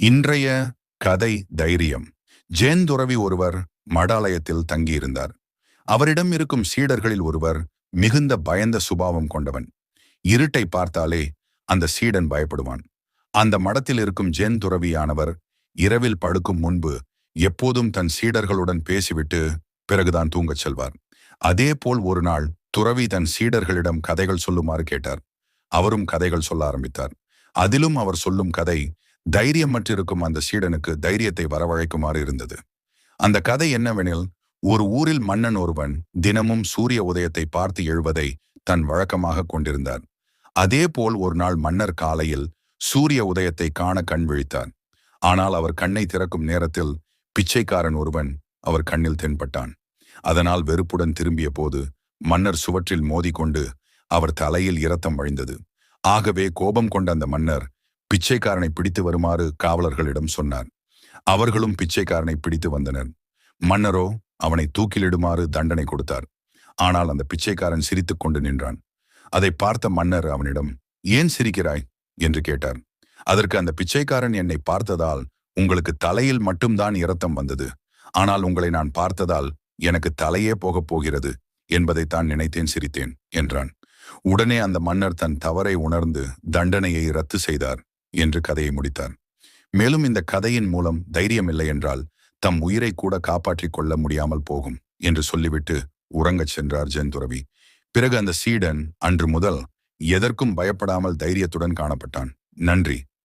இன்றைய கதை தைரியம். ஜேன் துறவி ஒருவர் மடாலயத்தில் தங்கியிருந்தார். அவரிடம் இருக்கும் சீடர்களில் ஒருவர் மிகுந்த பயந்த சுபாவம் கொண்டவன். இருட்டை பார்த்தாலே அந்த சீடன் பயப்படுவான். அந்த மடத்தில் இருக்கும் ஜேன் துறவியானவர் இரவில் படுக்கும் முன்பு எப்போதும் தன் சீடர்களுடன் பேசிவிட்டு பிறகுதான் தூங்கச் செல்வார். அதே போல் ஒரு நாள் துறவி தன் சீடர்களிடம் கதைகள் சொல்லுமாறு கேட்டார். அவரும் கதைகள் சொல்ல ஆரம்பித்தார். அதிலும் அவர் சொல்லும் கதை தைரியமற்றிருக்கும் அந்த சீடனுக்கு தைரியத்தை வரவழைக்குமாறு இருந்தது. அந்த கதை என்னவெனில், ஒரு ஊரில் மன்னன் ஒருவன் தினமும் சூரிய உதயத்தை பார்த்து எழுவதை தன் வழக்கமாக கொண்டிருந்தார். அதே போல் ஒரு நாள் மன்னர் காலையில் சூரிய உதயத்தை காண கண் விழித்தார். ஆனால் அவர் கண்ணை திறக்கும் நேரத்தில் பிச்சைக்காரன் ஒருவன் அவர் கண்ணில் தென்பட்டான். அதனால் வெறுப்புடன் திரும்பிய போது மன்னர் சுவற்றில் மோதிக்கொண்டு அவர் தலையில் இரத்தம் வழிந்தது. ஆகவே கோபம் கொண்ட அந்த மன்னர் பிச்சைக்காரனை பிடித்து வருமாறு காவலர்களிடம் சொன்னார். அவர்களும் பிச்சைக்காரனை பிடித்து வந்தனர். மன்னரோ அவனை தூக்கிலிடுமாறு தண்டனை கொடுத்தார். ஆனால் அந்த பிச்சைக்காரன் சிரித்துக் கொண்டு நின்றான். அதை பார்த்த மன்னர் அவனிடம், "ஏன் சிரிக்கிறாய்?" என்று கேட்டார். அதற்கு அந்த பிச்சைக்காரன், "என்னை பார்த்ததால் உங்களுக்கு தலையில் மட்டும்தான் இரத்தம் வந்தது. ஆனால் உங்களை நான் பார்த்ததால் எனக்கு தலையே போகப் போகிறது என்பதைத்தான் நினைத்தேன், சிரித்தேன்" என்றான். உடனே அந்த மன்னர் தன் தவறை உணர்ந்து தண்டனையை ரத்து செய்தார் என்று கதையை முடித்தார். மேலும் இந்த கதையின் மூலம் தைரியம் இல்லை என்றால் தம் உயிரை கூட காப்பாற்றிக் கொள்ள முடியாமல் போகும் என்று சொல்லிவிட்டு உறங்கச் சென்றார் ஜென் துறவி. பிறகு அந்த சீடன் அன்று முதல் எதற்கும் பயப்படாமல் தைரியத்துடன் காணப்பட்டான். நன்றி.